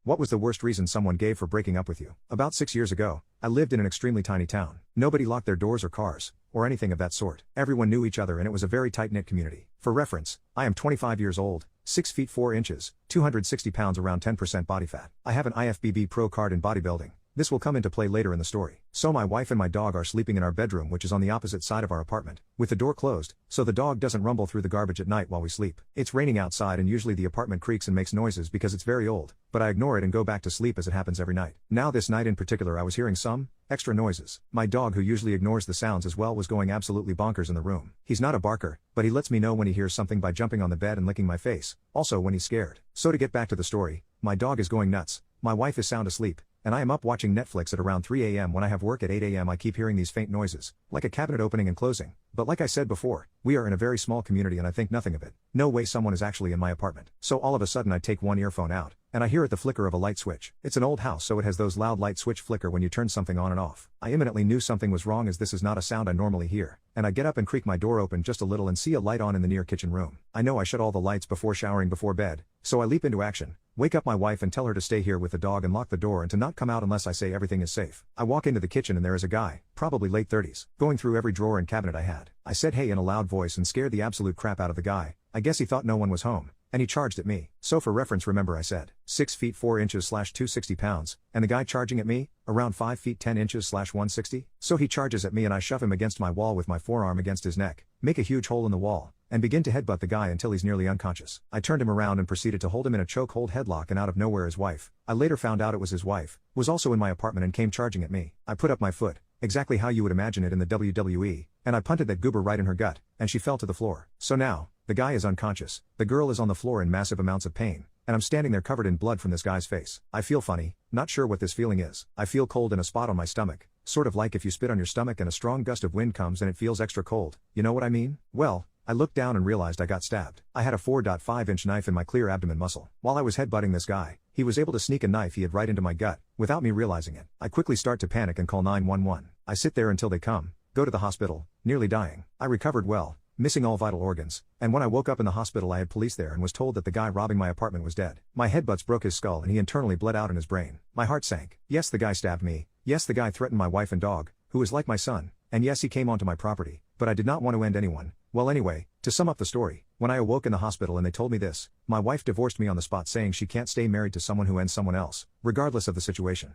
What was the worst reason someone gave for breaking up with you? About 6 years ago, I lived in an extremely tiny town. Nobody locked their doors or cars, or anything of that sort. Everyone knew each other and it was a very tight-knit community. For reference, I am 25 years old, 6 feet 4 inches, 260 pounds, around 10% body fat. I have an IFBB pro card in bodybuilding. This will come into play later in the story. So my wife and my dog are sleeping in our bedroom, which is on the opposite side of our apartment, with the door closed, so the dog doesn't rumble through the garbage at night while we sleep. It's raining outside and usually the apartment creaks and makes noises because it's very old, but I ignore it and go back to sleep as it happens every night. Now this night in particular I was hearing some extra noises. My dog, who usually ignores the sounds as well, was going absolutely bonkers in the room. He's not a barker, but he lets me know when he hears something by jumping on the bed and licking my face, also when he's scared. So to get back to the story, my dog is going nuts, my wife is sound asleep, and I am up watching Netflix at around 3 a.m. When I have work at 8 a.m. I keep hearing these faint noises, like a cabinet opening and closing. But like I said before, we are in a very small community and I think nothing of it. No way someone is actually in my apartment. So all of a sudden I take one earphone out, and I hear it the flicker of a light switch. It's an old house, so it has those loud light switch flicker when you turn something on and off. I imminently knew something was wrong, as this is not a sound I normally hear, and I get up and creak my door open just a little and see a light on in the near kitchen room. I know I shut all the lights before showering before bed, so I leap into action, wake up my wife and tell her to stay here with the dog and lock the door and to not come out unless I say everything is safe. I walk into the kitchen and there is a guy, probably late 30s, going through every drawer and cabinet I had. I said hey in a loud voice and scared the absolute crap out of the guy. I guess he thought no one was home, and he charged at me. So for reference, remember I said 6 feet 4 inches / 260 pounds, and the guy charging at me, around 5 feet 10 inches / 160. So he charges at me and I shove him against my wall with my forearm against his neck, make a huge hole in the wall, and begin to headbutt the guy until he's nearly unconscious. I turned him around and proceeded to hold him in a chokehold headlock, and out of nowhere his wife, I later found out it was his wife, was also in my apartment and came charging at me. I put up my foot, exactly how you would imagine it in the WWE, and I punted that goober right in her gut, and she fell to the floor. So now, the guy is unconscious, the girl is on the floor in massive amounts of pain, and I'm standing there covered in blood from this guy's face. I feel funny, not sure what this feeling is. I feel cold in a spot on my stomach, sort of like if you spit on your stomach and a strong gust of wind comes and it feels extra cold, you know what I mean? Well, I looked down and realized I got stabbed. I had a 4.5-inch knife in my clear abdomen muscle. While I was headbutting this guy, he was able to sneak a knife he had right into my gut, without me realizing it. I quickly start to panic and call 911. I sit there until they come, go to the hospital, nearly dying. I recovered well, missing all vital organs, and when I woke up in the hospital I had police there and was told that the guy robbing my apartment was dead. My headbutts broke his skull and he internally bled out in his brain. My heart sank. Yes, the guy stabbed me. Yes, the guy threatened my wife and dog, who is like my son, and yes, he came onto my property, but I did not want to end anyone. Well anyway, to sum up the story, when I awoke in the hospital and they told me this, my wife divorced me on the spot, saying she can't stay married to someone who ends someone else, regardless of the situation.